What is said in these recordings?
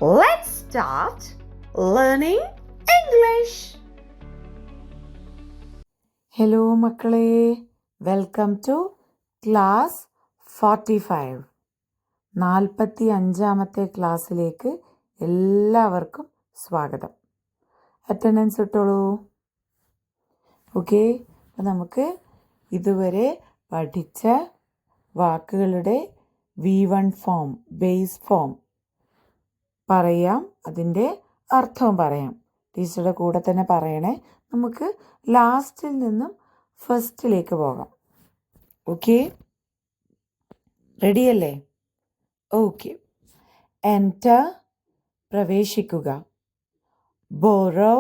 Let's start learning English. Hello മക്കളെ, welcome two class 45. 45-ാമത്തെ ക്ലാസ്സിലേക്ക് എല്ലാവർക്കും സ്വാഗതം. അറ്റൻഡൻസ് ഇട്ടോളൂ. ഓക്കെ, അപ്പം നമുക്ക് ഇതുവരെ പഠിച്ച വാക്കുകളുടെ V1 ഫോം, ബേസ് ഫോം പറയാം, അതിൻ്റെ അർത്ഥവും പറയാം. ടീച്ചറുടെ കൂടെ തന്നെ പറയണേ. നമുക്ക് ലാസ്റ്റിൽ നിന്നും ഫസ്റ്റിലേക്ക് പോകാം. ഓക്കെ, റെഡിയല്ലേ? ഓക്കെ. എൻറ്റർ, പ്രവേശിക്കുക. ബോറോ,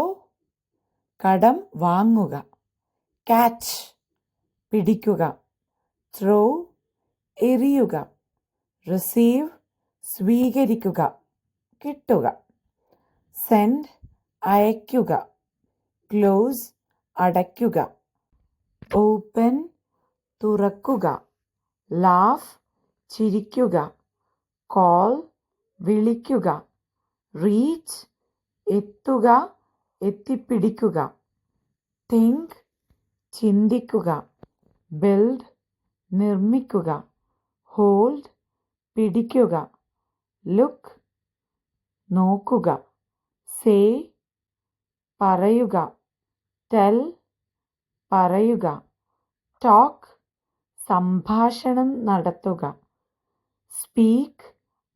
കടം വാങ്ങുക. ക്യാച്ച്, പിടിക്കുക. ത്രോ, എറിയുക. റിസീവ്, സ്വീകരിക്കുക, കിട്ടുക. സെൻഡ്, അയയ്ക്കുക. ക്ലോസ്, അടയ്ക്കുക. ഓപ്പൺ, തുറക്കുക. ലാഫ്, ചിരിക്കുക. കോൾ, വിളിക്കുക. റീച്ച്, എത്തുക, എത്തിപ്പിടിക്കുക. തിങ്ക്, ചിന്തിക്കുക. ബിൽഡ്, നിർമ്മിക്കുക. ഹോൾഡ്, പിടിക്കുക. ലുക്ക്, നോക്കുക. സേ, പറയുക. ടെൽ, പറയുക. ടോക്ക്, സംഭാഷണം നടത്തുക. സ്പീക്ക്,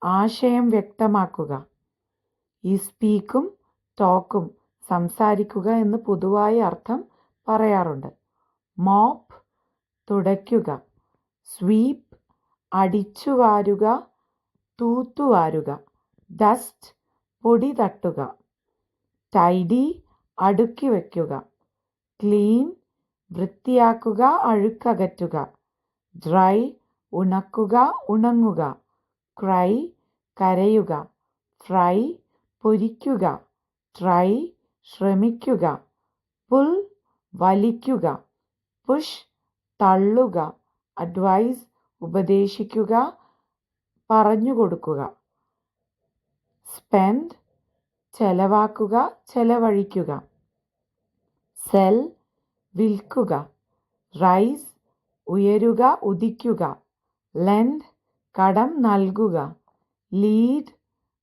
ആശയം വ്യക്തമാക്കുക. ഈ സ്പീക്കും ടോക്കും സംസാരിക്കുക എന്ന് പൊതുവായ അർത്ഥം പറയാറുണ്ട്. മോപ്പ്, തുടയ്ക്കുക. സ്വീപ്പ്, അടിച്ചുവാരുക, തൂത്തുവാരുക. ഡസ്റ്റ്, പൊടി തട്ടുക. ടൈഡി, അടുക്കി വയ്ക്കുക. ക്ലീൻ, വൃത്തിയാക്കുക, അഴുക്കകറ്റുക. ഡ്രൈ, ഉണക്കുക, ഉണങ്ങുക. ക്രൈ, കരയുക. ഫ്രൈ, പൊരിക്കുക. ട്രൈ, ശ്രമിക്കുക. പുൾ, വലിക്കുക. പുഷ്, തള്ളുക. അഡ്വൈസ്, ഉപദേശിക്കുക, പറഞ്ഞുകൊടുക്കുക. സ്പെൻഡ്, ചെലവാക്കുക, ചെലവഴിക്കുക. സെൽ, വിൽക്കുക. റൈസ്, ഉയരുക, ഉദിക്കുക. ലെൻഡ്, കടം നൽകുക. ലീഡ്,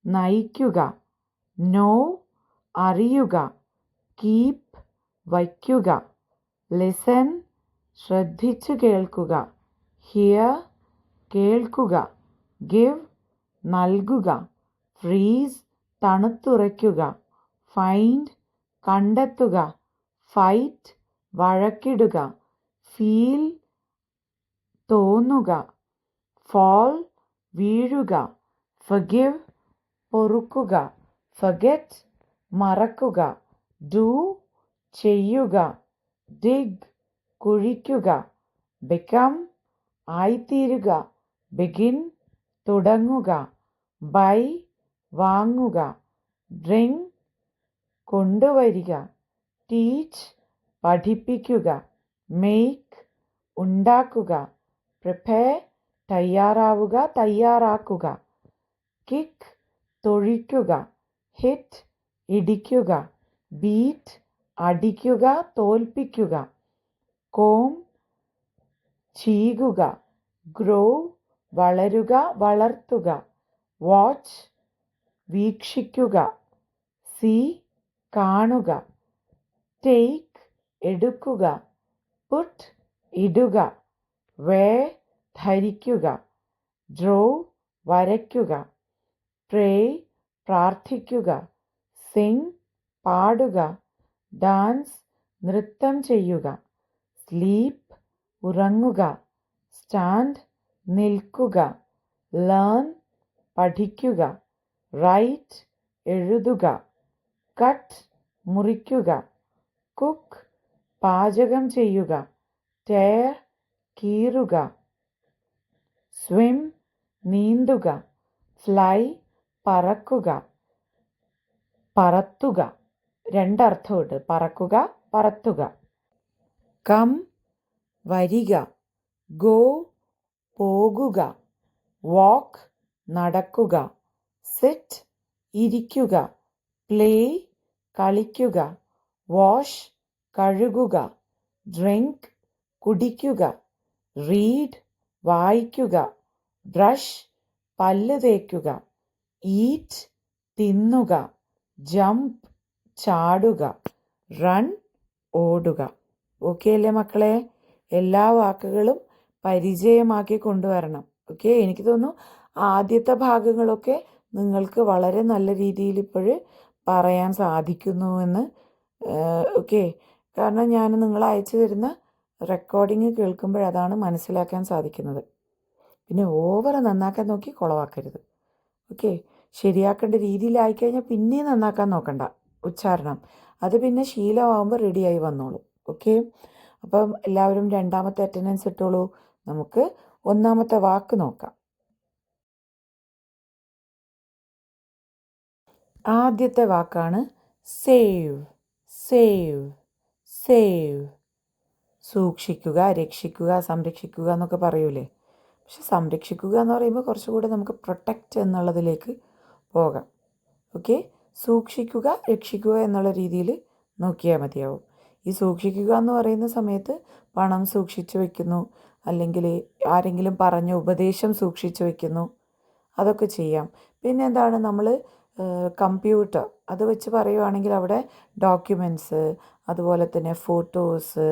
നയിക്കുക. നോ, അറിയുക. കീപ്പ്, വയ്ക്കുക. ലിസൺ, ശ്രദ്ധിച്ചു കേൾക്കുക. ഹിയർ, കേൾക്കുക. ഗിവ്, നൽകുക. ഫ്രീസ്, തണുത്തുറയ്ക്കുക. ഫൈൻഡ്, കണ്ടെത്തുക. ഫൈറ്റ്, വഴക്കിടുക. ഫീൽ, തോന്നുക. ഫോൾ, വീഴുക. ഫർഗിവ്, പൊറുക്കുക. ഫർഗെറ്റ്, മറക്കുക. ഡു, ചെയ്യുക. ഡിഗ്, കുഴിക്കുക. ബിക്കം, ആയിത്തീരുക. ബിഗിൻ, തുടങ്ങുക. ബൈ, വാങ്ങുക. ഡ്രിങ്ക്, കൊണ്ടുവരിക. ടീച്ച്, പഠിപ്പിക്കുക. മേക്ക്, ഉണ്ടാക്കുക. പ്രിപ്പയർ, തയ്യാറാവുക, തയ്യാറാക്കുക. കിക്ക്, തൊഴിക്കുക. ഹിറ്റ്, ഇടിക്കുക. ബീറ്റ്, അടിക്കുക, തോൽപ്പിക്കുക. കോം, ചീകുക. ഗ്രോ, വളരുക, വളർത്തുക. വാച്ച്, വീക്ഷിക്കുക. സീ, കാണുക. ടേക്ക്, എടുക്കുക. പുട്ട്, ഇടുക. വെയർ, ധരിക്കുക. ഡ്രോ, വരയ്ക്കുക. പ്രേ, പ്രാർത്ഥിക്കുക. സിംഗ്, പാടുക. ഡാൻസ്, നൃത്തം ചെയ്യുക. സ്ലീപ്പ്, ഉറങ്ങുക. സ്റ്റാൻഡ്, നിൽക്കുക. ലേൺ, പഠിക്കുക. റൈറ്റ്, എഴുതുക. കട്ട്, മുറിക്കുക. കുക്ക്, പാചകം ചെയ്യുക. ടേർ, കീറുക. സ്വിം, നീന്തുക. ഫ്ലൈ, പറക്കുക. പറത്തുക, രണ്ടർത്ഥമുണ്ട്. പറക്കുക, പറത്തുക. കം, വരിക. ഗോ, പോകുക. വാക്ക്, നടക്കുക. സിറ്റ്, ഇരിക്കുക, പ്ലേ കളിക്കുക, വാഷ് കഴുകുക, ഡ്രിങ്ക് കുടിക്കുക, റീഡ് വായിക്കുക, ബ്രഷ് പല്ല് തേക്കുക, ഈറ്റ് തിന്നുക, ജംപ് ചാടുക, റൺ ഓടുക. ഓക്കെ അല്ലേ മക്കളെ? എല്ലാ വാക്കുകളും പരിചയമാക്കി കൊണ്ടുവരണം. ഓക്കെ, എനിക്ക് തോന്നുന്നു ആദ്യത്തെ ഭാഗങ്ങളൊക്കെ നിങ്ങൾക്ക് വളരെ നല്ല രീതിയിൽ ഇപ്പോഴ് പറയാൻ സാധിക്കുന്നു എന്ന്. ഓക്കെ, കാരണം ഞാൻ നിങ്ങൾ അയച്ചു തരുന്ന റെക്കോർഡിങ് കേൾക്കുമ്പോഴതാണ് മനസ്സിലാക്കാൻ സാധിക്കുന്നത്. പിന്നെ ഓവർ നന്നാക്കാൻ നോക്കി കുളവാക്കരുത്. ഓക്കെ, ശരിയാക്കേണ്ട രീതിയിലായിക്കഴിഞ്ഞാൽ പിന്നെയും നന്നാക്കാൻ നോക്കണ്ട ഉച്ചാരണം. അത് പിന്നെ ശീലമാകുമ്പോൾ റെഡിയായി വന്നോളൂ. ഓക്കെ, അപ്പം എല്ലാവരും രണ്ടാമത്തെ അറ്റൻഡൻസ് ഇട്ടോളൂ. നമുക്ക് ഒന്നാമത്തെ വാക്ക് നോക്കാം. ആദ്യത്തെ വാക്കാണ് സേവ്. സേവ് സേവ് സൂക്ഷിക്കുക, രക്ഷിക്കുക, സംരക്ഷിക്കുക എന്നൊക്കെ പറയൂലേ. പക്ഷെ സംരക്ഷിക്കുക എന്ന് പറയുമ്പോൾ കുറച്ചുകൂടെ നമുക്ക് പ്രൊട്ടക്റ്റ് എന്നുള്ളതിലേക്ക് പോകാം. ഓക്കെ, സൂക്ഷിക്കുക, രക്ഷിക്കുക എന്നുള്ള രീതിയിൽ നോക്കിയാൽ മതിയാവും. ഈ സൂക്ഷിക്കുക എന്ന് പറയുന്ന സമയത്ത് പണം സൂക്ഷിച്ചു വയ്ക്കുന്നു, അല്ലെങ്കിൽ ആരെങ്കിലും പറഞ്ഞ ഉപദേശം സൂക്ഷിച്ചു വയ്ക്കുന്നു, അതൊക്കെ ചെയ്യാം. പിന്നെ എന്താണ്, നമ്മൾ കമ്പ്യൂട്ടർ അത് വെച്ച് പറയുവാണെങ്കിൽ അവിടെ ഡോക്യുമെൻറ്റ്സ്, അതുപോലെ തന്നെ ഫോട്ടോസ്,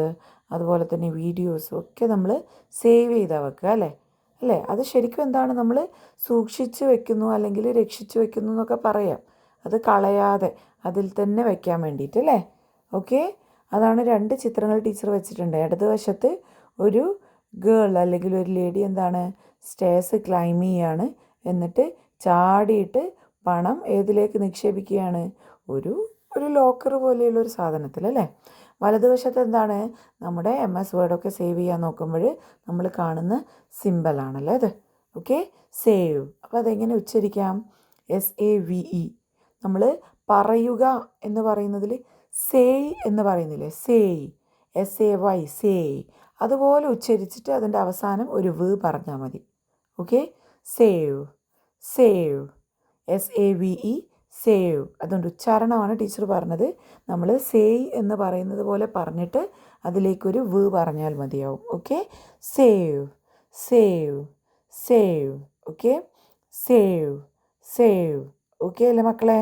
അതുപോലെ തന്നെ വീഡിയോസും ഒക്കെ നമ്മൾ സേവ് ചെയ്താൽ വെക്കുക അല്ലേ. അത് ശരിക്കും എന്താണ്, നമ്മൾ സൂക്ഷിച്ച് വെക്കുന്നു അല്ലെങ്കിൽ രക്ഷിച്ചു വെക്കുന്നു എന്നൊക്കെ പറയാം. അത് കളയാതെ അതിൽ തന്നെ വെക്കാൻ വേണ്ടിയിട്ട് അല്ലേ. ഓക്കെ, അതാണ് രണ്ട് ചിത്രങ്ങൾ ടീച്ചർ വെച്ചിട്ടുണ്ട്. ഇടതുവശത്ത് ഒരു ഗേൾ അല്ലെങ്കിൽ ഒരു ലേഡി എന്താണ് സ്റ്റേഴ്സ് ക്ലൈം ചെയ്യാണ്, എന്നിട്ട് ചാടിയിട്ട് പണം ഏതിലേക്ക് നിക്ഷേപിക്കുകയാണ്, ഒരു ലോക്കർ പോലെയുള്ള ഒരു സാധനത്തിൽ അല്ലേ. വലതുവശത്ത് എന്താണ്, നമ്മുടെ MS വേർഡൊക്കെ സേവ് ചെയ്യാൻ നോക്കുമ്പോൾ നമ്മൾ കാണുന്ന സിമ്പലാണല്ലോ അത്. Okay, save. അപ്പോൾ അതെങ്ങനെ ഉച്ചരിക്കാം? SAVE. നമ്മൾ പറയുക എന്ന് പറയുന്നതിൽ സേയ് എന്ന് പറയുന്നില്ലേ, സേയ്, SAY, സേയ്. അതുപോലെ ഉച്ചരിച്ചിട്ട് അതിൻ്റെ അവസാനം ഒരു വ് പറഞ്ഞാൽ മതി. Okay, save save SAVE save. അതുകൊണ്ട് ഉച്ചാരണമാണ് ടീച്ചർ പറഞ്ഞത്. നമ്മൾ സേയ് എന്ന് പറയുന്നത് പോലെ പറഞ്ഞിട്ട് അതിലേക്കൊരു വ് പറഞ്ഞാൽ മതിയാവും. Okay, save save save. Okay, save save. Okay അല്ലേ മക്കളെ?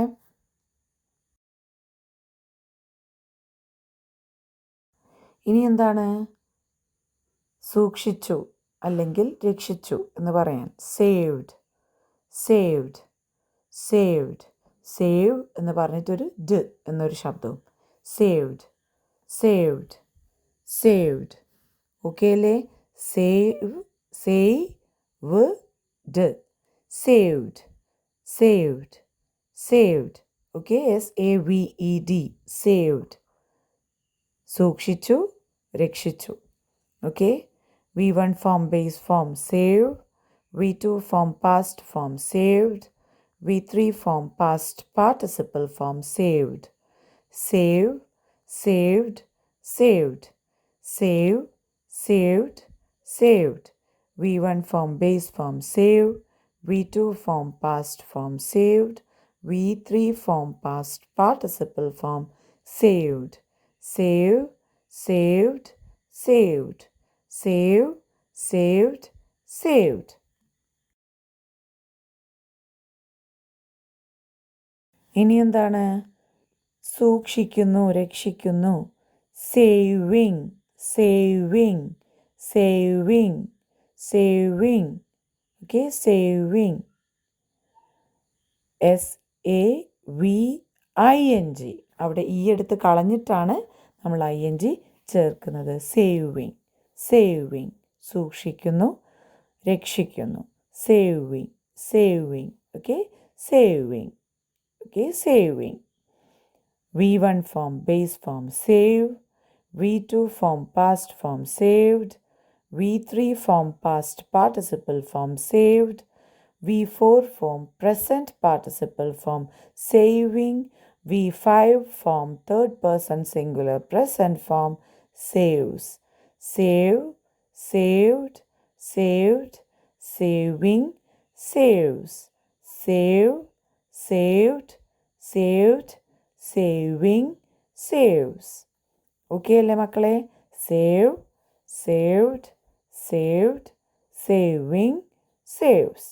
ഇനി എന്താണ്, സൂക്ഷിച്ചു അല്ലെങ്കിൽ രക്ഷിച്ചു എന്ന് പറയാൻ സേവ്ഡ്. സേവ്ഡ് സേവ്ഡ് സേവ് എന്ന് പറഞ്ഞിട്ടൊരു ഡ് എന്നൊരു ശബ്ദവും. Saved saved saved. ഓക്കെ അല്ലേ? Save saved, saved saved saved. Okay, SAVED saved. സൂക്ഷിച്ചു, രക്ഷിച്ചു. Okay, V1 form base form save, V2 form past form saved, V3 form past participle form saved. Save, saved, saved. Save, saved, saved. V1 form base form save, V2 form past form saved, V3 form past participle form saved. Save, saved, saved. Save, saved, saved. ഇനി എന്താണ്, സൂക്ഷിക്കുന്നു, രക്ഷിക്കുന്നു. Saving saving saving saving. Okay, saving SAVING. അവിടെ ഈ എടുത്ത് കളഞ്ഞിട്ടാണ് നമ്മൾ ING ചേർക്കുന്നത്. Saving saving. സൂക്ഷിക്കുന്നു, രക്ഷിക്കുന്നു. Saving saving. Okay, saving. Okay, saving. V1 form base form save, V2 form past form saved, V3 form past participle form saved, V4 form present participle form saving, V5 form third person singular present form saves. Save, saved, saved, saving, saves. Save, saved, saved, saving, saves. Okay അല്ലേ മക്കളെ? Save, saved, saved, saving, saves.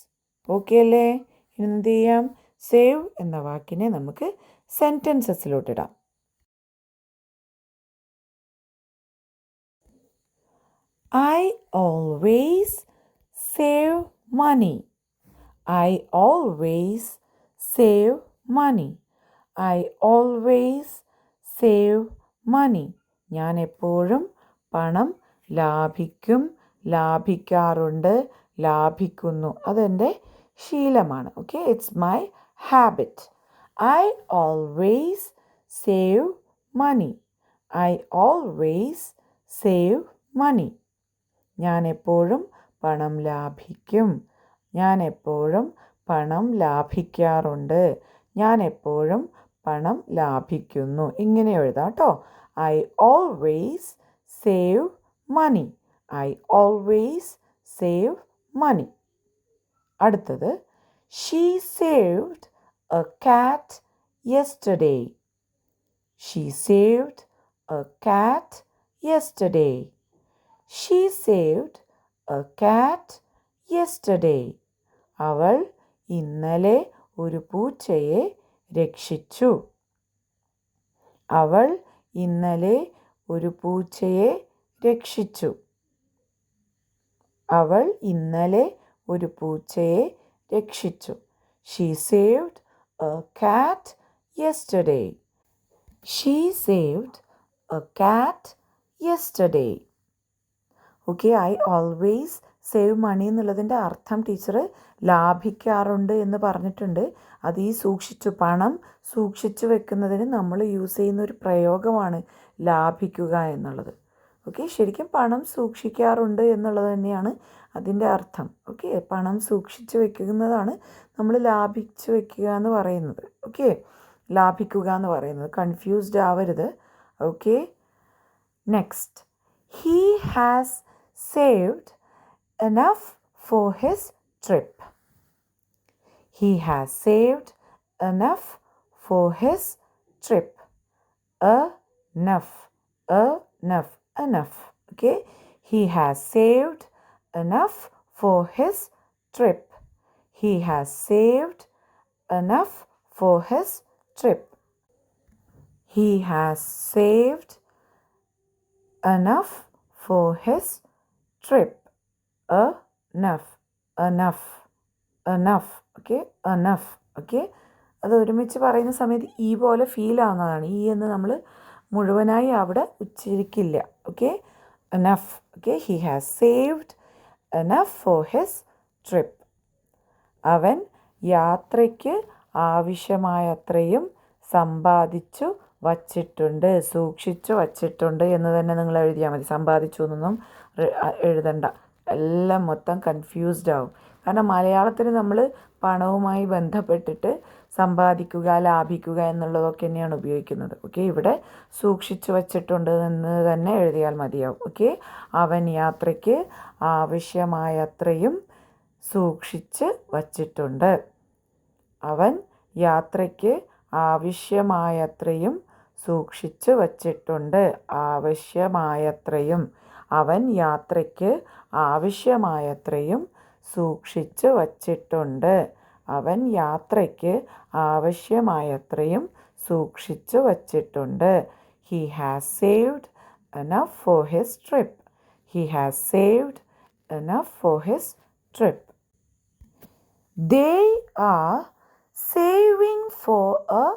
Okay അല്ലേ? ഇനി എന്ത് ചെയ്യാം? Save എന്ന വാക്കിനെ നമുക്ക് സെൻറ്റൻസസിലോട്ടിടാം. I always save money. I always save money. I always save money. ഞാൻ എപ്പോഴും പണം ലാഭിക്കും, ലാഭിക്കാറുണ്ട്, ലാഭിക്കുന്നു. അതെൻ്റെ ശീലമാണ്. Okay, it's my habit. I always save money. I always save money. ഞാൻ എപ്പോഴും പണം ലാഭിക്കും, ഞാൻ എപ്പോഴും പണം ലാഭിക്കാറുണ്ട്, ഞാൻ എപ്പോഴും പണം ലാഭിക്കുന്നു. ഇങ്ങനെ എഴുതാം കേട്ടോ. I always save money. I always save money. അടുത്തത്, she saved a cat yesterday. She saved a cat yesterday. She saved a cat yesterday. അവൾ ഇന്നലെ ഒരു പൂച്ചയെ രക്ഷിച്ചു. അവൾ ഇന്നലെ ഒരു പൂച്ചയെ രക്ഷിച്ചു. അവൾ ഇന്നലെ ഒരു പൂച്ചയെ രക്ഷിച്ചു. She saved a cat yesterday. She saved a cat yesterday. Okay, I always save money എന്നുള്ളതിൻ്റെ അർത്ഥം ടീച്ചർ ലാഭിക്കാറുണ്ട് എന്ന് പറഞ്ഞിട്ടുണ്ട്. അത് ഈ പണം സൂക്ഷിച്ചു വെക്കുന്നതിന് നമ്മൾ യൂസ് ചെയ്യുന്ന ഒരു പ്രയോഗമാണ് ലാഭിക്കുക എന്നുള്ളത്. ഓക്കെ, ശരിക്കും പണം സൂക്ഷിക്കാറുണ്ട് എന്നുള്ളത് തന്നെയാണ് അതിൻ്റെ അർത്ഥം. ഓക്കെ, പണം സൂക്ഷിച്ചു വെക്കുന്നതാണ് നമ്മൾ ലാഭിച്ചു വെക്കുക എന്ന് പറയുന്നത്. ഓക്കെ, ലാഭിക്കുക എന്ന് പറയുന്നത്. കൺഫ്യൂസ്ഡ് ആവരുത്. Okay, next, he has saved enough for his trip. He has saved enough for his trip. Enough, enough, enough. Okay, he has saved enough for his trip. He has saved enough for his trip. He has saved enough for his trip. Enough, enough, enough. Okay, enough. Okay, അത് ഒരുമിച്ച് പറയുന്ന സമയത്ത് ഈ പോലെ feel ആവുന്നതാണ്. ഈ എന്ന് നമ്മൾ മുഴുവനായി അവിടെ ഉച്ചരിക്കില്ല. Okay, enough. Okay, he has saved enough for his trip. അവൻ യാത്രയ്ക്ക് ആവശ്യമായത്രയും സമ്പാദിച്ചു വച്ചിട്ടുണ്ട്, സൂക്ഷിച്ചു വച്ചിട്ടുണ്ട് എന്ന് തന്നെ നിങ്ങൾ എഴുതിയാൽ മതി. സമ്പാദിച്ചു എന്നൊന്നും എഴുതണ്ട, എല്ലാം മൊത്തം കൺഫ്യൂസ്ഡ് ആവും. കാരണം മലയാളത്തിൽ നമ്മൾ പണവുമായി ബന്ധപ്പെട്ടിട്ട് സമ്പാദിക്കുക, ലാഭിക്കുക എന്നുള്ളതൊക്കെ തന്നെയാണ് ഉപയോഗിക്കുന്നത്. ഓക്കെ, ഇവിടെ സൂക്ഷിച്ചു വച്ചിട്ടുണ്ട് എന്ന് തന്നെ എഴുതിയാൽ മതിയാവും. ഓക്കെ, അവൻ യാത്രയ്ക്ക് ആവശ്യമായത്രയും സൂക്ഷിച്ച് വച്ചിട്ടുണ്ട്. അവൻ യാത്രയ്ക്ക് ആവശ്യമായത്രയും സൂക്ഷിച്ചു വച്ചിട്ടുണ്ട്. ആവശ്യമായത്രയും. അവൻ യാത്രയ്ക്ക് ആവശ്യമായത്രയും സൂക്ഷിച്ചു വച്ചിട്ടുണ്ട്. അവൻ യാത്രയ്ക്ക് ആവശ്യമായത്രയും സൂക്ഷിച്ചു വച്ചിട്ടുണ്ട്. He has saved enough for his trip. He has saved enough for his trip. They are saving for a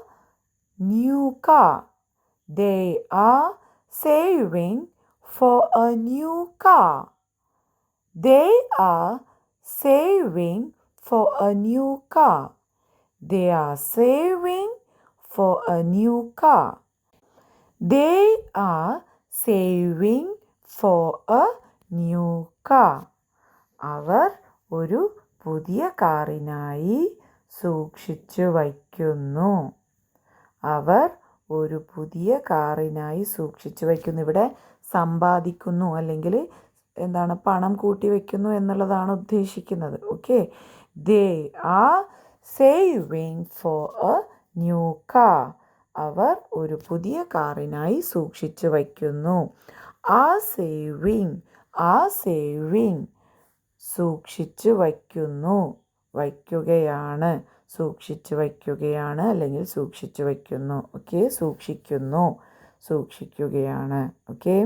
new car. They are saving for a new car. They are saving for a new car. They are saving for a new car. They are saving for a new car. അവർ ഒരു പുതിയ കാറിനായി സൂക്ഷിച്ചു വയ്ക്കുന്നു. അവർ ഒരു പുതിയ കാറിനായി സൂക്ഷിച്ചു വയ്ക്കുന്നു. ഇവിടെ സമ്പാദിക്കുന്നു അല്ലെങ്കിൽ എന്താണ്, പണം കൂട്ടി വയ്ക്കുന്നു എന്നുള്ളതാണ് ഉദ്ദേശിക്കുന്നത്. Okay, they are saving for a new car. അവർ ഒരു പുതിയ കാറിനായി സൂക്ഷിച്ചു വയ്ക്കുന്നു. സേവിങ് സൂക്ഷിച്ചു വയ്ക്കുന്നു, വയ്ക്കുകയാണ്, സൂക്ഷിച്ചു വയ്ക്കുകയാണ് അല്ലെങ്കിൽ സൂക്ഷിച്ചു വയ്ക്കുന്നു. ഓക്കെ, സൂക്ഷിക്കുകയാണ്. Okay,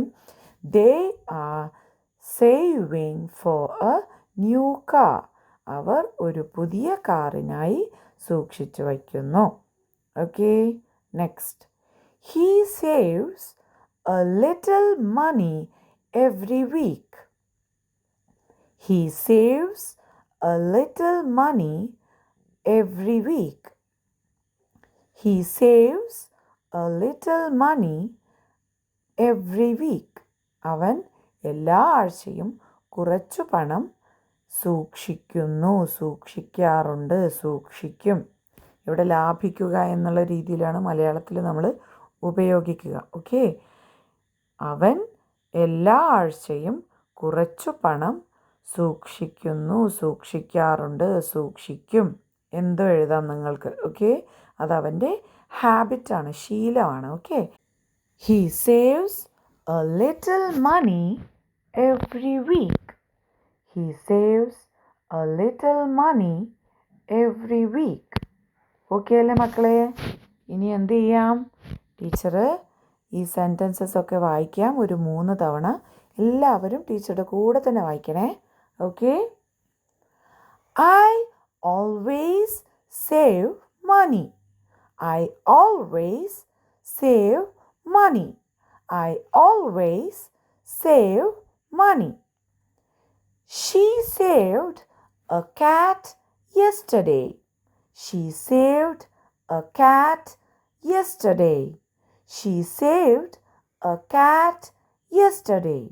they are saving for a new car. അവർ ഒരു പുതിയ കാറിനായി സൂക്ഷിച്ചു വയ്ക്കുന്നു. Okay, next. He saves a little money every week. He saves a little money every week. He saves a little money every week. അവൻ എല്ലാ ആഴ്ചയും കുറച്ചു പണം സൂക്ഷിക്കാറുണ്ട്, സൂക്ഷിക്കും. ഇവിടെ ലാഭിക്കുക എന്നുള്ള രീതിയിലാണ് മലയാളത്തിൽ നമ്മൾ ഉപയോഗിക്കുക. ഓക്കെ, അവൻ എല്ലാ ആഴ്ചയും കുറച്ചു പണം സൂക്ഷിക്കാറുണ്ട്, സൂക്ഷിക്കും. എന്തോ എഴുതാം നിങ്ങൾക്ക്. ഓക്കെ, അതവൻ്റെ ഹാബിറ്റാണ്, ശീലമാണ്. Okay, he saves a little money every week. He saves a little money every week. Okay അല്ലേ മക്കളെ? ഇനി എന്ത് ചെയ്യാം? ടീച്ചർ ഈ സെൻറ്റൻസസ് ഒക്കെ വായിക്കാം ഒരു 3 തവണ. എല്ലാവരും ടീച്ചറുടെ കൂടെ തന്നെ വായിക്കണേ. Okay, I always save money. I always save money. I always save money. She saved a cat yesterday. She saved a cat yesterday. She saved a cat yesterday.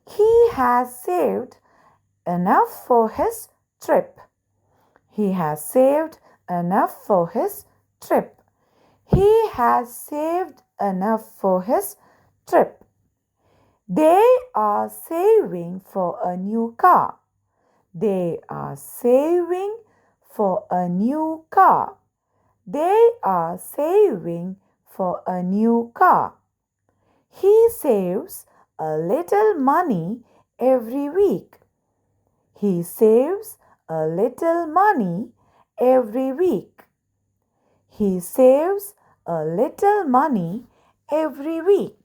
He has saved enough for his trip. He has saved enough for his trip. He has saved enough for his trip. They are saving for a new car. They are saving for a new car. They are saving for a new car. He saves a little money every week. He saves a little money every week. He saves a little money every week.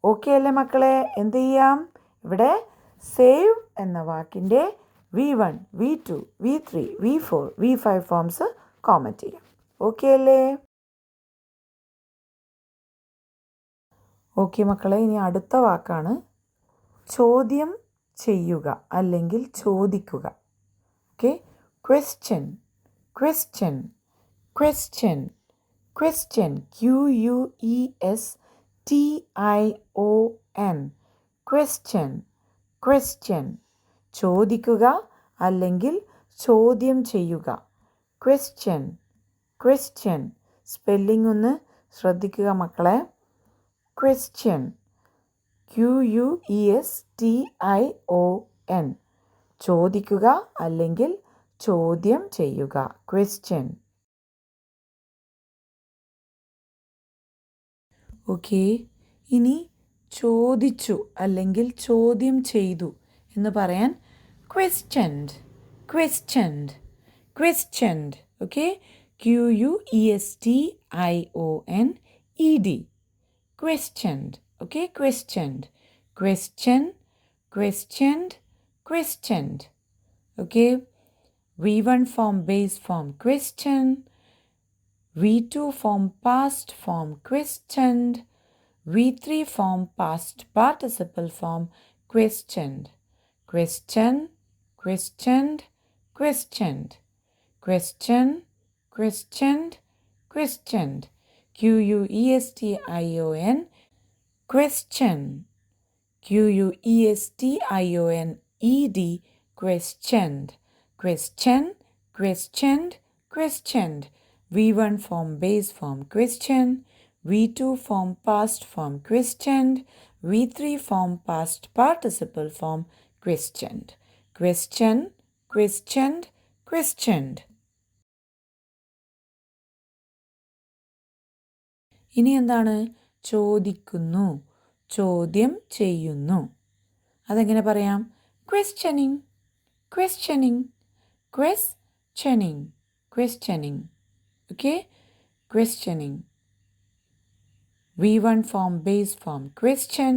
Okay അല്ലേ മക്കളെ? എന്ത് ചെയ്യാം? ഇവിടെ save എന്ന വാക്കിൻ്റെ V1, V2, V3, V4, V5 forms comment ചെയ്യാം. Okay അല്ലേ? Okay മക്കളെ, ഇനി അടുത്ത വാക്കാണ് ചോദ്യം ചെയ്യുക അല്ലെങ്കിൽ ചോദിക്കുക. Okay, question, question, question, question, QUESTION, question, question, ചോദിക്കുക അല്ലെങ്കിൽ ചോദ്യം ചെയ്യുക. Question, question. സ്പെല്ലിംഗ് ഒന്ന് ശ്രദ്ധിക്കുക മക്കളെ. ക്വസ്റ്റ്യൻ, QUESTION, ചോദിക്കുക അല്ലെങ്കിൽ ചോദ്യം ചെയ്യുക. ക്വസ്റ്റ്യൻ. ഓക്കെ, ഇനി ചോദിച്ചു അല്ലെങ്കിൽ ചോദ്യം ചെയ്തു എന്ന് പറയാൻ questioned, questioned, questioned. Okay, QUESTIONED, questioned. Okay, questioned, question, questioned, questioned. Okay, V1 form base form question, V2 form past form questioned, V3 form past participle form questioned. Question, questioned, questioned, question, questioned, questioned. QUESTION, question, QUESTIONED, questioned, question, questioned, questioned. V1 form base form question, V2 form past form questioned, V3 form past participle form questioned. Question, questioned, questioned. ഇനി എന്താണ്? ചോദിക്കുന്നു, ചോദ്യം ചെയ്യുന്നു. അതെങ്ങനെ പറയാം? Questioning, questioning, questioning, questioning. Okay, questioning. V1 form base form question,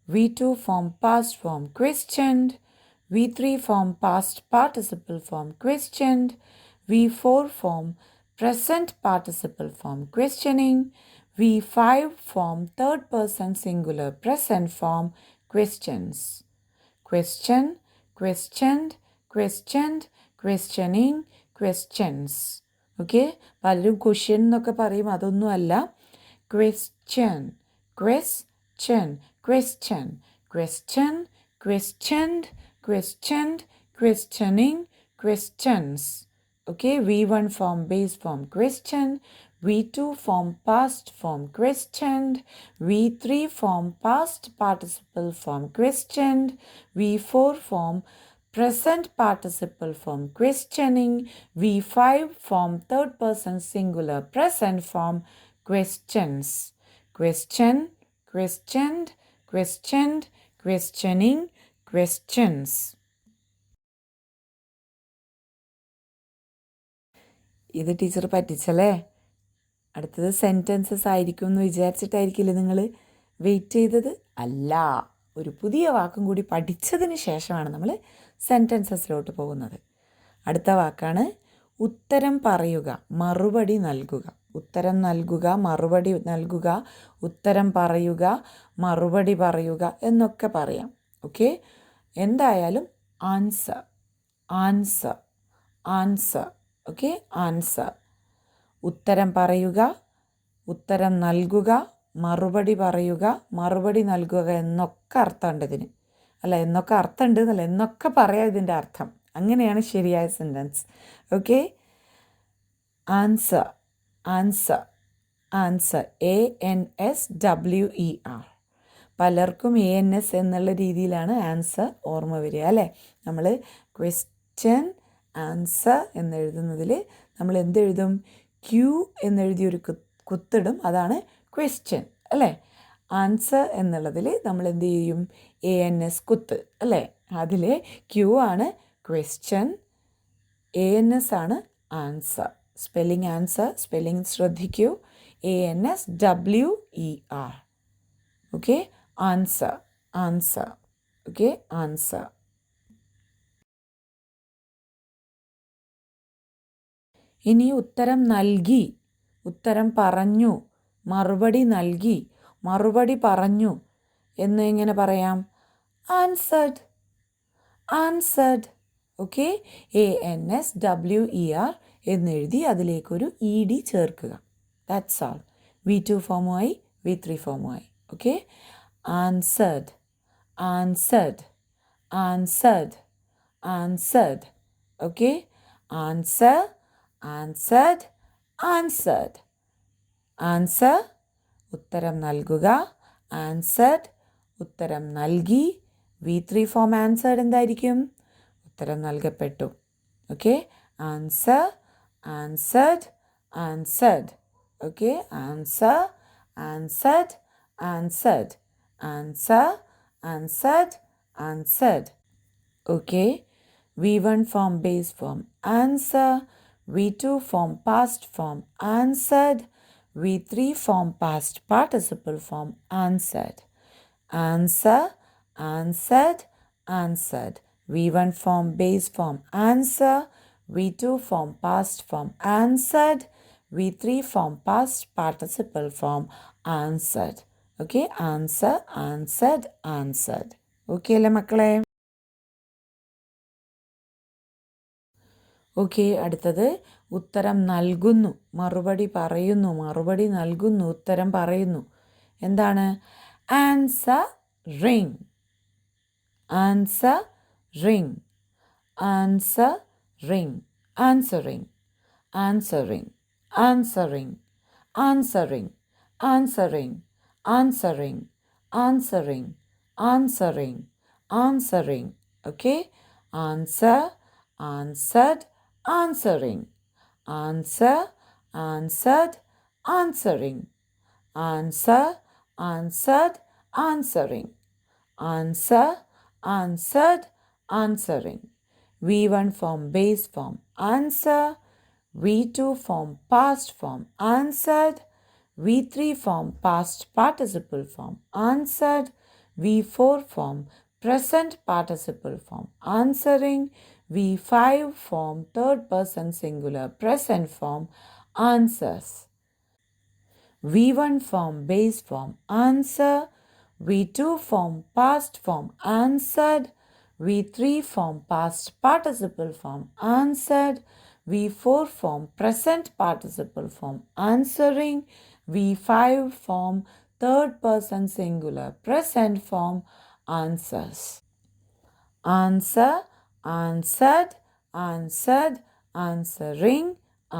V2 form past form questioned, V3 form past participle form questioned, V4 form present participle form questioning, V5 form third person singular present form questions. Question, questioned, questioned, questioning, questions. Okay, പലരും question എന്നൊക്കെ പറയും, അതൊന്നുമല്ല. Question, question, question, question, questioned, questioned, questioning, questions. Okay, V1 form base form question, V2 form past form questioned, V3 form past participle form questioned, V4 form present participle form questioning, V5 form third person singular present form questions. Question, questioned, questioned, questioning, questions. ഇത് teacher പറ്റിച്ചല്ലേ? അടുത്തത് sentences ആയിരിക്കും എന്ന് വിചാരിച്ചിട്ടായിരിക്കില്ലേ നിങ്ങൾ wait ചെയ്തത്? അല്ല, ഒരു പുതിയ വാക്കും കൂടി പഠിച്ചതിന് ശേഷമാണ് നമ്മൾ സെൻറ്റൻസസിലോട്ട് പോകുന്നത്. അടുത്ത വാക്കാണ് ഉത്തരം പറയുക, മറുപടി നൽകുക. ഉത്തരം നൽകുക, മറുപടി നൽകുക, ഉത്തരം പറയുക, മറുപടി പറയുക എന്നൊക്കെ പറയാം. ഓക്കെ, എന്തായാലും answer, answer, answer. Okay, answer. ഉത്തരം പറയുക, ഉത്തരം നൽകുക, മറുപടി പറയുക, മറുപടി നൽകുക എന്നൊക്കെ അർത്ഥമുണ്ട് ഇതിന്. അല്ല, എന്നൊക്കെ അർത്ഥമുണ്ട് എന്നല്ല, എന്നൊക്കെ പറയാം ഇതിൻ്റെ അർത്ഥം. അങ്ങനെയാണ് ശരിയായ sentence. Okay, answer, answer, answer. ANSWER. പലർക്കും ANS എന്നുള്ള രീതിയിലാണ് ആൻസർ ഓർമ്മ വരിക അല്ലേ? നമ്മൾ ക്വസ്റ്റ്യൻ ആൻസർ എന്നെഴുതുന്നതിൽ നമ്മൾ എന്തെഴുതും? Q എന്നെഴുതിയൊരു കുത്തിടും, അതാണ് ക്വസ്റ്റ്യൻ അല്ലേ? ആൻസർ എന്നുള്ളതിൽ നമ്മൾ എന്ത് ചെയ്യും? ANS കുത്ത് അല്ലേ? അതിൽ Q ആണ് ക്വസ്റ്റ്യൻ, ANS ആണ് ആൻസർ. സ്പെല്ലിംഗ് ആൻസർ, സ്പെല്ലിംഗ് ശ്രദ്ധിക്കൂ. ANSWER. Okay, answer, answer. Okay, answer. ഇനി ഉത്തരം നൽകി, ഉത്തരം പറഞ്ഞു, മറുപടി നൽകി, മറുപടി പറഞ്ഞു എന്ന് എങ്ങനെ പറയാം? Answered, answered. ഓക്കെ, ANSWER എന്നെഴുതി അതിലേക്കൊരു ED ചേർക്കുക. That's all. V2 ഫോമുമായി, V3 ഫോമുമായി. Okay, answered, answered, answered, answered. Okay, answer, answered, answered. Answer ഉത്തരം നൽകുക, ആൻസർഡ് ഉത്തരം നൽകി. V3 ഫോം ആൻസർഡ് എന്തായിരിക്കും? ഉത്തരം നൽകപ്പെട്ടു. Okay, answer, answered, answered. Okay, answer, answered, answered, answer, answered, answered. Okay, V1 form base form answer, V2 form past form answered, V3 form past participle form answered. Answer, answered, answered. V1 form base form answer, V2 form past form answered, V3 form past participle form answered. Okay, answer, answered, answered. Okay അല്ലേ മക്കളെ? Okay, അടുത്തത് ഉത്തരം നൽകുന്നു, മറുപടി പറയുന്നു, മറുപടി നൽകുന്നു, ഉത്തരം പറയുന്നു. എന്താണ്? Answer ring, answer ring, answer ring, answering, answering, answering, answering, answering, answering, answering, answering, answering. Okay, answer, answered, answering, answer, answered, answering, answer, answered, answering. Answer, answered, answering. V1 form base form answer. V2 form past form answered. V3 form past participle form answered. V4 form present participle form answering. V5 form third person singular present form answers. V1 form base form answer. V2 form past form answered. V3 form past participle form answered. V4 form present participle form answering. V5 form third person singular present form answers. Answer, answered, answered, answering,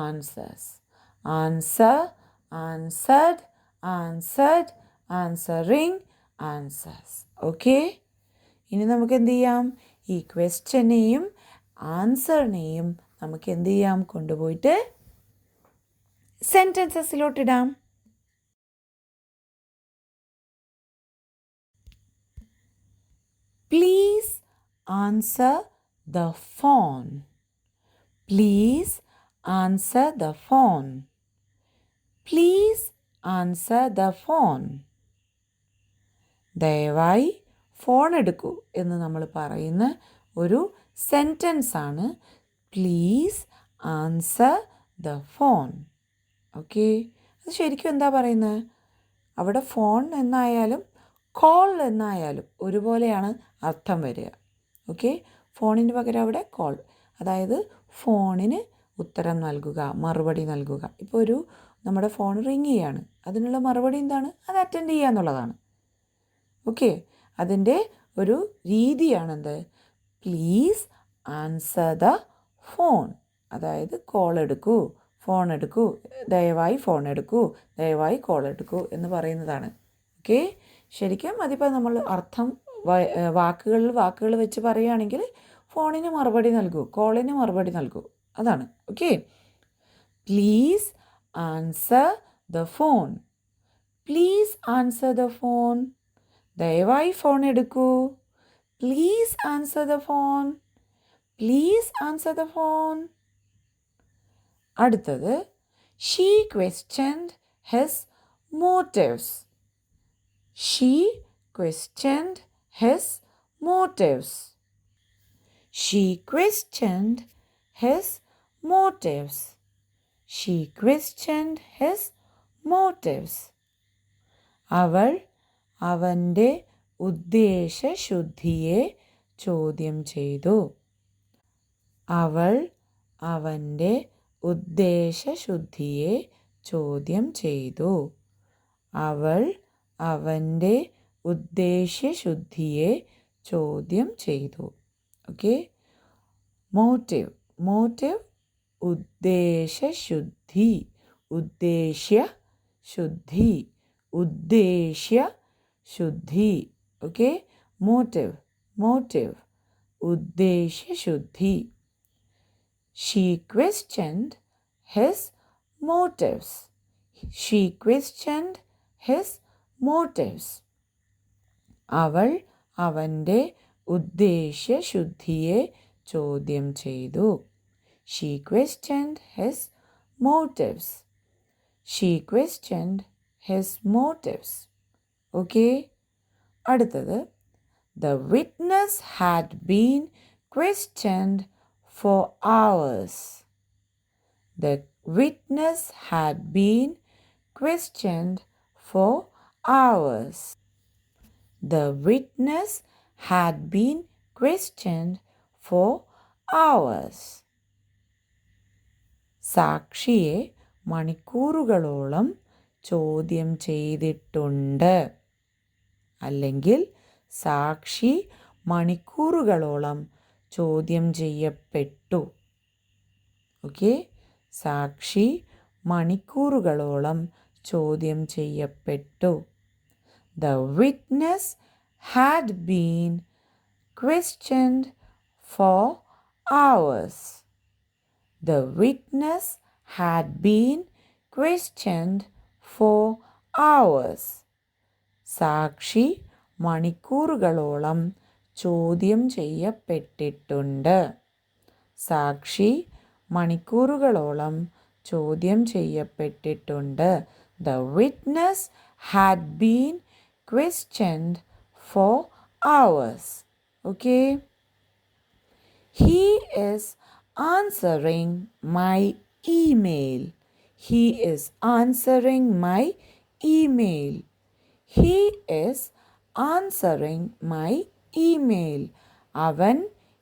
answers. Answer, answered, answered, answering, answers. Okay, ഇനി നമുക്ക് എന്ത് ചെയ്യാം? ഈ ക്വസ്റ്റ്യനെയും ആൻസറിനെയും നമുക്ക് എന്ത് ചെയ്യാം? കൊണ്ടുപോയിട്ട് സെൻറ്റൻസസിലോട്ടിടാം. Please answer the phone. Please answer the phone. Please answer the phone. ദയവായി ഫോൺ എടുക്കൂ എന്ന് നമ്മൾ പറയുന്ന ഒരു സെൻറ്റൻസ് ആണ് please answer the phone. Okay, അത് ശരിക്കും എന്താ പറയുന്നത്? അവിടെ ഫോൺ എന്നായാലും കോൾ എന്നായാലും ഒരുപോലെയാണ് അർത്ഥം വരിക. ഓക്കെ, ഫോണിന് പകരം അവിടെ കോൾ, അതായത് ഫോണിന് ഉത്തരം നൽകുക, മറുപടി നൽകുക. ഇപ്പോൾ നമ്മുടെ ഫോൺ റിങ് ചെയ്യാണ്, അതിനുള്ള മറുപടി എന്താണ്? അത് അറ്റൻഡ് ചെയ്യുക എന്നുള്ളതാണ്. ഓക്കെ, അതിൻ്റെ ഒരു രീതിയാണെന്ത്? പ്ലീസ് ആൻസർ ദ ഫോൺ, അതായത് കോൾ എടുക്കൂ, ഫോൺ എടുക്കൂ, ദയവായി ഫോൺ എടുക്കൂ, ദയവായി കോൾ എടുക്കൂ എന്ന് പറയുന്നതാണ്. ഓക്കെ, ശരിക്കും അതിപ്പോൾ നമ്മൾ അർത്ഥം വാക്കുകൾ വെച്ച് പറയുകയാണെങ്കിൽ ഫോണിന് മറുപടി നൽകൂ, കോളിന് മറുപടി നൽകൂ, അതാണ്. Okay, please answer the phone. Please answer the phone, ദയവായി ഫോൺ എടുക്കൂ. Please answer the phone. Please answer the phone. അടുത്തത്, she questioned his motives. She questioned his motives. She questioned his motives. She questioned his motives. അവൾ അവൻ്റെ ഉദ്ദേശശുദ്ധിയെ ചോദ്യം ചെയ്തു. അവൾ അവൻ്റെ ഉദ്ദേശശുദ്ധിയെ ചോദ്യം ചെയ്തു. അവൾ അവൻ്റെ ഉദ്ദേശ്യശുദ്ധിയെ ചോദ്യം ചെയ്തു. ഓക്കെ, മോട്ടീവ്, മോട്ടീവ് ഉദ്ദേശശുദ്ധി, ഉദ്ദേശ്യശുദ്ധി, ഉദ്ദേശ്യശുദ്ധി. ഓക്കെ, മോട്ടീവ്, മോട്ടീവ് ഉദ്ദേശ്യശുദ്ധി. She questioned his motives. She questioned his motives. അവൾ അവൻ്റെ ഉദ്ദേശ്യശുദ്ധിയെ ചോദ്യം ചെയ്തു. She questioned his motives. She questioned his motives. Okay, അടുത്തത്, the witness had been questioned for hours. The witness had been questioned for hours. The witness had been questioned for hours. സാക്ഷിയെ മണിക്കൂറുകളോളം ചോദ്യം ചെയ്തിട്ടുണ്ട്, അല്ലെങ്കിൽ സാക്ഷി മണിക്കൂറുകളോളം ചോദ്യം ചെയ്യപ്പെട്ടു. ഓക്കെ, സാക്ഷി മണിക്കൂറുകളോളം ചോദ്യം ചെയ്യപ്പെട്ടു. The witness had been questioned for hours. The witness had been questioned for hours. സാക്ഷി മണിക്കൂറുകളോളം ചോദ്യം ചെയ്യപ്പെട്ടിട്ടുണ്ട്. സാക്ഷി മണിക്കൂറുകളോളം ചോദ്യം ചെയ്യപ്പെട്ടിട്ടുണ്ട്. The witness had been questioned for hours. Okay? He is answering my email. He is answering my email. He is answering my email. അവൻ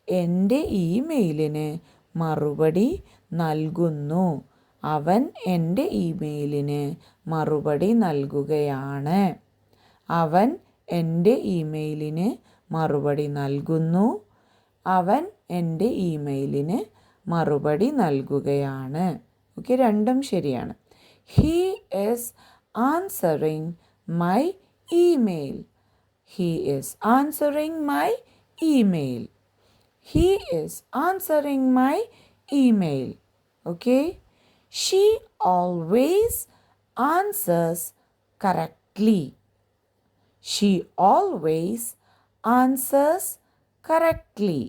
എൻ്റെ ഇമെയിലിന് മറുപടി നൽകുന്നു. അവൻ എൻ്റെ ഇമെയിലിന് മറുപടി നൽകുകയാണ്. അവൻ എൻ്റെ ഇമെയിലിന് മറുപടി നൽകുന്നു. അവൻ എൻ്റെ ഇമെയിലിന് മറുപടി നൽകുകയാണ്. ഓക്കെ, രണ്ടും ശരിയാണ്. He is answering my email. He is answering my email. He is answering my email. Okay. She always answers correctly. She always answers correctly.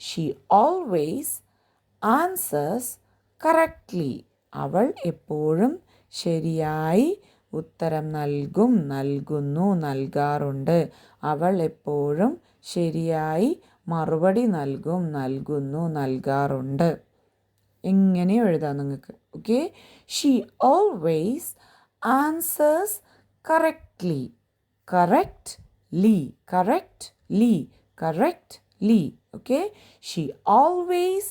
She always answers correctly. അവൾ എപ്പോഴും ശരിയായി ഉത്തരം നൽകും, നൽകുന്നു, നൽകാറുണ്ട്. അവൾ എപ്പോഴും ശരിയായി മറുപടി നൽകും, നൽകുന്നു, നൽകാറുണ്ട്. എങ്ങനെ എഴുതാം നിങ്ങൾക്ക്? Okay. She always answers correctly. Correctly, correctly, correctly. Okay? She always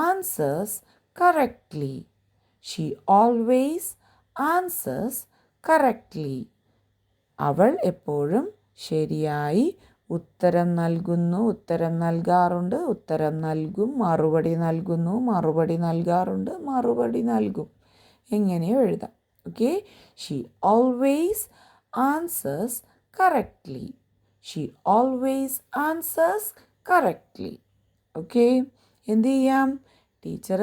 answers correctly. She always answers correctly. അവൾ എപ്പോഴും ശരിയായി ഉത്തരം നൽകുന്നു, ഉത്തരം നൽകാറുണ്ട്, ഉത്തരം നൽകും, മറുപടി നൽകുന്നു, മറുപടി നൽകാറുണ്ട്, മറുപടി നൽകും. എങ്ങനെയോ എഴുതാം. Okay. She always answers correctly. She always answers correctly. Okay. എന്ത് ചെയ്യാം? ടീച്ചർ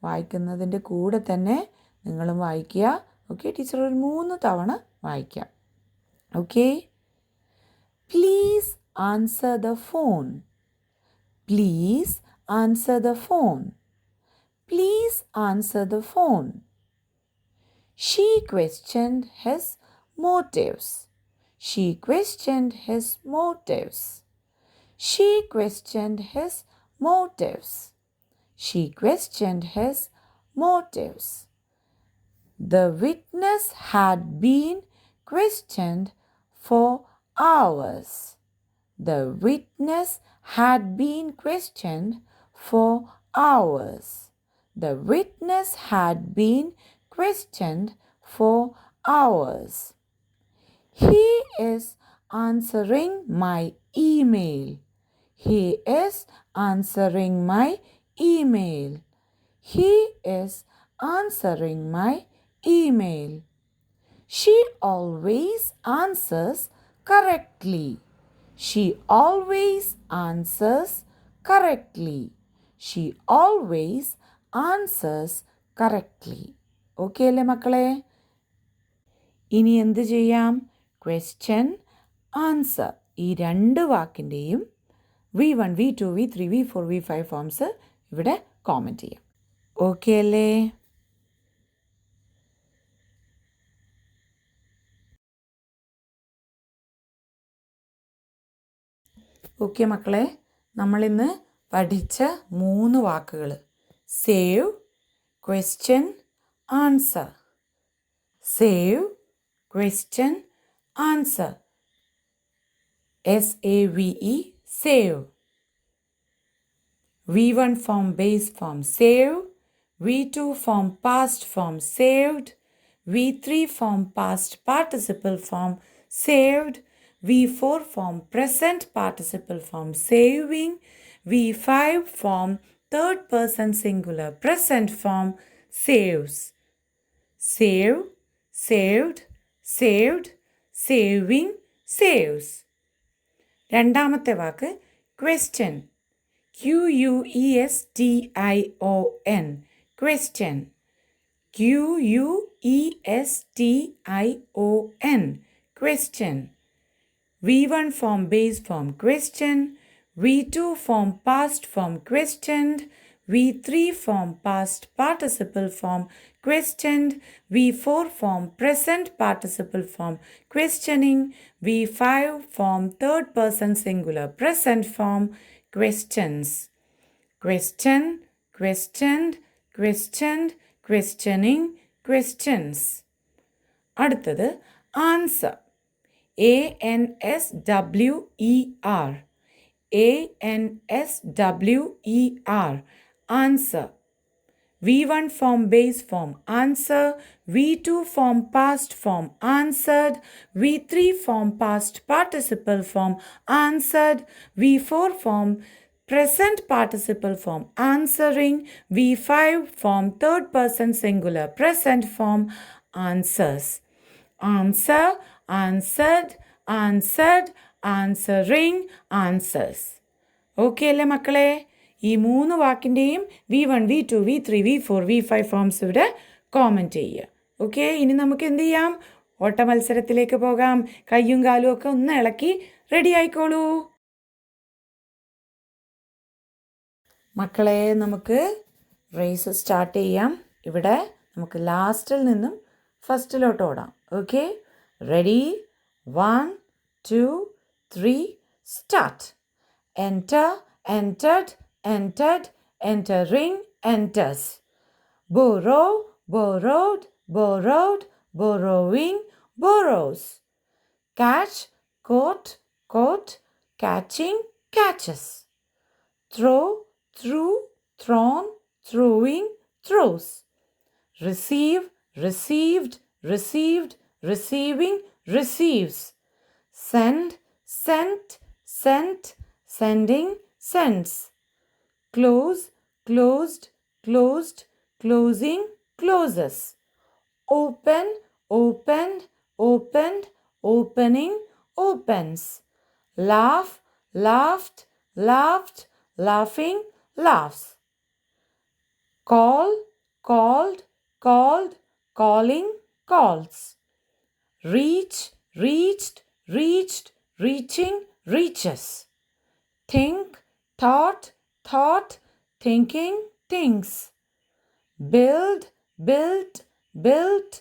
വായിക്കുന്നതിൻ്റെ കൂടെ തന്നെ നിങ്ങളും വായിക്കുക. ഓക്കെ. ടീച്ചർ ഒരു 3 തവണ വായിക്കാം. Okay. Please answer the phone. Please answer the phone. Please answer the phone. She questioned his motives. She questioned his motives. She questioned his motives. She questioned his motives. The witness had been questioned for hours. The witness had been questioned for hours. The witness had been questioned for hours. He is answering my email. He is answering my email. He is answering my email. She always answers correctly. She always answers correctly. She always answers correctly. Okay അല്ലേ മക്കളെ? ഇനി എന്ത് ചെയ്യാം? Question, answer, ഈ 2 വാക്കിൻ്റെയും V1, V2, V3, V4, V5 forms ഇവിടെ comment ചെയ്യാം. Okay അല്ലേ? Okay മക്കളെ, നമ്മളിന്ന് പഠിച്ച 3 വാക്കുകൾ save, question, answer. Save, question, answer. SAVE, save. V1 form base form save. V2 form past form saved. V3 form past participle form saved. V4 form present participle form saving. V5 form third person singular present form saves. Save, saved, saved, saving, saves. രണ്ടാമത്തെ വാക്ക് question. QUESTION, question. QUESTION, Question. V1 form base form question. V2 form past form questioned. V3 form past participle form questioned. V4 form present participle form questioning. V5 form third person singular present form questions. Question, questioned, questioned, questioning, questions. അടുത്തത് answer. ANSWER. ANSWER. Answer. V1 form base form answer. V2 form past form answered. V3 form past participle form answered. V4 form present participle form answering. V5 form third person singular present form answers. Answer, answered, answered, answering, answers. Okay അല്ലേ മക്കളെ? ഈ 3 വാക്കിൻ്റെയും V1, V2, V3, V4, V5 forms ഇവിടെ comment ചെയ്യുക. Okay, ഇനി നമുക്ക് എന്ത് ചെയ്യാം? ഓട്ട മത്സരത്തിലേക്ക് പോകാം. കയ്യും കാലും ഒക്കെ ഒന്ന് ഇളക്കി റെഡി ആയിക്കോളൂ. മക്കളെ, നമുക്ക് റേസ് സ്റ്റാർട്ട് ചെയ്യാം. ഇവിടെ നമുക്ക് ലാസ്റ്റിൽ നിന്നും ഫസ്റ്റിലോട്ട് ഓടാം. Okay, ready? 1, 2, 3, start. Enter, entered, entered, entering, enters. Borrow, borrowed, borrowed, borrowing, borrows. Catch, caught, caught, catching, catches. Throw, threw, thrown, throwing, throws. Receive, received, received, receiving, receives. Send, sent, sent, sending, sends. Close, closed, closed, closing, closes. Open, opened, opened, opening, opens. Laugh, laughed, laughed, laughing, laughs. Call, called, called, calling, calls. Reach, reached, reached, reaching, reaches. Think, thought, thought, thinking, thinks. Build, built, built,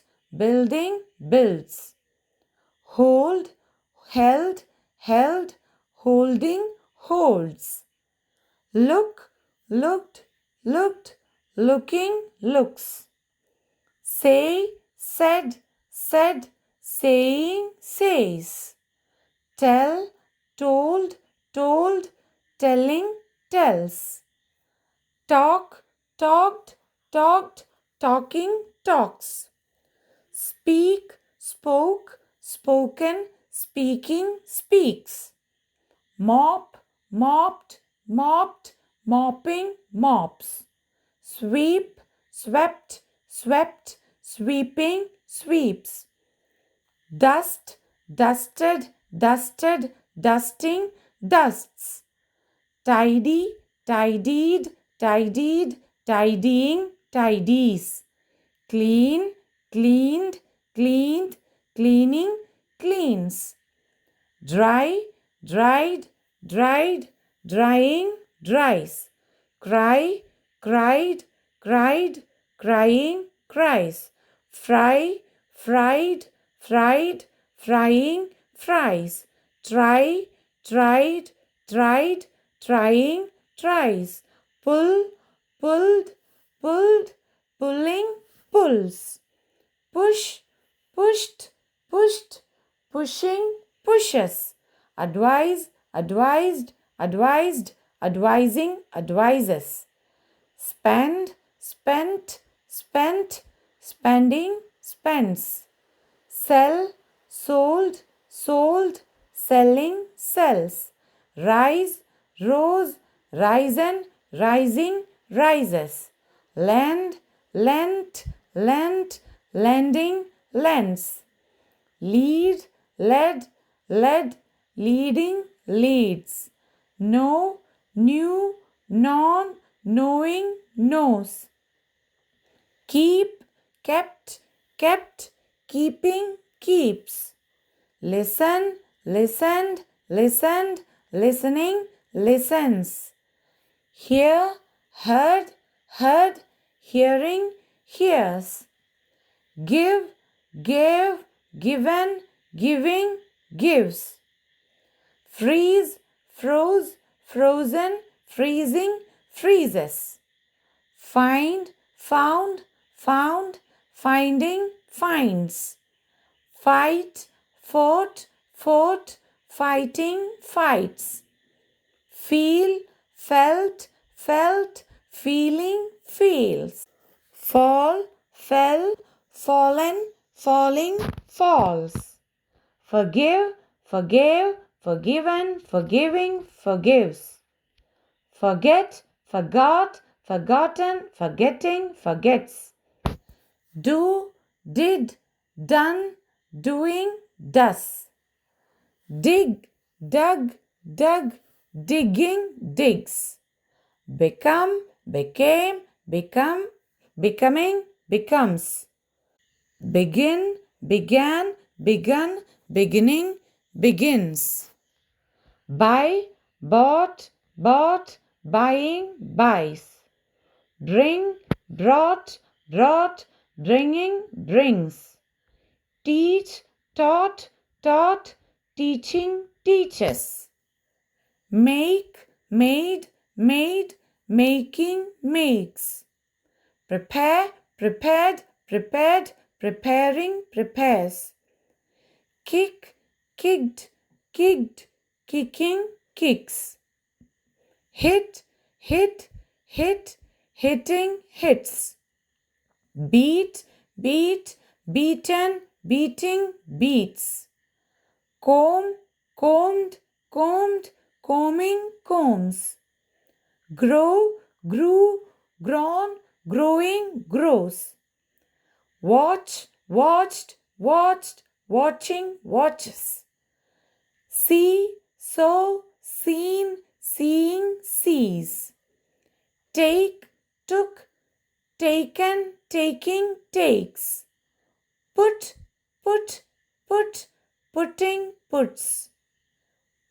building, builds. Hold, held, held, holding, holds. Look, looked, looked, looking, looks. Say, said, said, saying, says. Tell, told, told, telling, tells. Talk, talked, talked, talking, talks. Speak, spoke, spoken, speaking, speaks. Mop, mopped, mopped, mopping, mops. Sweep, swept, swept, sweeping, sweeps. Dust, dusted, dusted, dusting, dusts. Tidy, tidied, tidied, tidying, tidies. Clean, cleaned, cleaned, cleaning, cleans. Dry, dried, dried, drying, dries. Cry, cried, cried, crying, cries. Fry, fried, fried, frying, fries. Try, tried, tried, trying, tries. Pull, pulled, pulled, pulling, pulls. Push, pushed, pushed, pushing, pushes. Advise, advised, advised, advising, advises. Spend, spent, spent, spending, spends. Sell, sold, sold, selling, sells. Rise, rose, risen, rising, rises. Lend, lent, lent, lending, lends. Lead, led, led, leading, leads. Know, knew, known, knowing, knows. Keep, kept, kept, keeping, keeps. Listen, listened, listened, listening, listens. Hear, heard, heard, hearing, hears. Give, gave, given, giving, gives. Freeze, froze, frozen, freezing, freezes. Find, found, found, finding, finds. Fight, fought, fought, fighting, fights. Feel, felt, felt, feeling, feels. Fall, fell, fallen, falling, falls. Forgive, forgave, forgiven, forgiving, forgives. Forget, forgot, forgotten, forgetting, forgets. Do, did, done, doing, does. Dig, dug, dug, digging, digs. Become, became, become, becoming, becomes. Begin, began, begun, beginning, begins. Buy, bought, bought, buying, buys. Bring, brought, brought, bringing, brings. Teach, taught, taught, teaching, teaches. Make, made, made, making, makes. Prepare, prepared, prepared, preparing, prepares. Kick, kicked, kicked, kicking, kicks. Hit, hit, hit, hitting, hits. Beat, beat, beaten, beating, beats. Comb, combed, combed, combing, combs. Grow, grew, grown, growing, grows. Watch, watched, watched, watching, watches. See, saw, seen, seeing, sees. Take, took, taken, taking, takes. Put, put, put, putting, puts.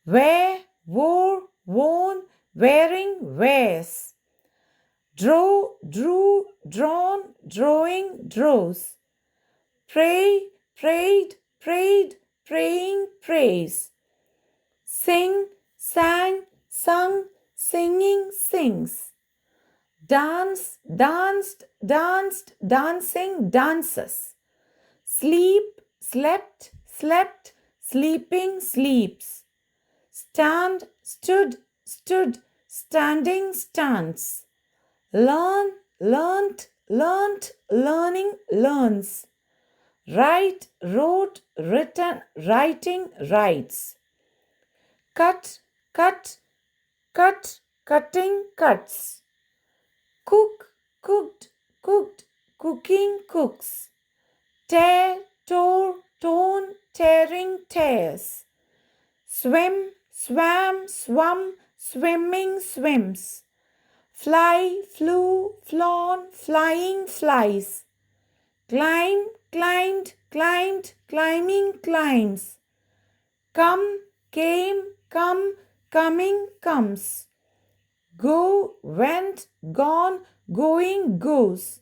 Wear, wore, worn, wearing, wears. Draw, drew, drawn, drawing, draws. Pray, prayed, prayed, praying, prays. Sing, sang, sung, singing, sings. Dance, danced, danced, dancing, dances. Sleep, slept, slept, sleeping, sleeps. Stand, stood, stood, standing, stands. Learn, learnt, learnt, learning, learns. Write, wrote, written, writing, writes. Cut, cut, cut, cutting, cuts. Cook, cooked, cooked, cooking, cooks. Tear, tore, torn, tearing, tears. Swim, swam, swum, swimming, swims. Fly, flew, flown, flying, flies. Climb, climbed, climbed, climbing, climbs. Come, came, come, coming, comes. Go, went, gone, going, goes.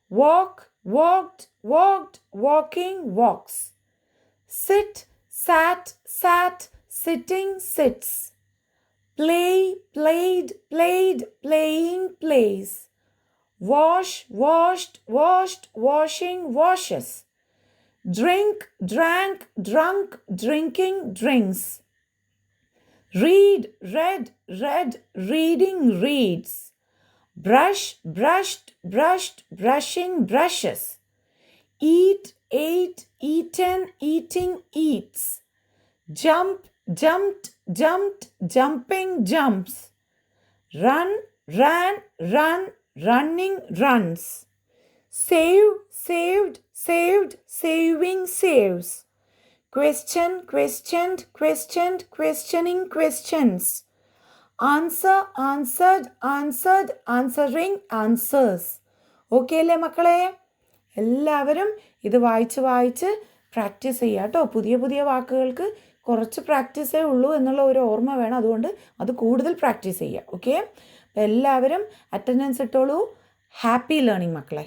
Walk, walked, walked, walking, walks. Sit, sat, sat, sitting, sits. Play, played, played, playing, plays. Wash, washed, washed, washing, washes. Drink, drank, drunk, drinking, drinks. Read, read, read, reading, reads. Brush, brushed, brushed, brushing, brushes. Eat, ate, eaten, eating, eats. Jump, jumped, jumped, jumping, jumps. Run, ran, run, running, runs. Save, saved, saved, saving, saves. Question, questioned, questioned, questioning, questions. Answer, answered, answered, answering, answers. Okay അല്ലേ മക്കളെ? എല്ലാവരും ഇത് വായിച്ച് practice ചെയ്യുക കേട്ടോ. പുതിയ പുതിയ വാക്കുകൾക്ക് കുറച്ച് പ്രാക്ടീസേ ഉള്ളൂ എന്നുള്ള ഒരു ഓർമ്മ വേണം. അതുകൊണ്ട് അത് കൂടുതൽ പ്രാക്ടീസ് ചെയ്യുക. ഓക്കെ, അപ്പോൾ എല്ലാവരും അറ്റൻഡൻസ് ഇട്ടോളൂ. ഹാപ്പി ലേണിംഗ് മക്കളെ.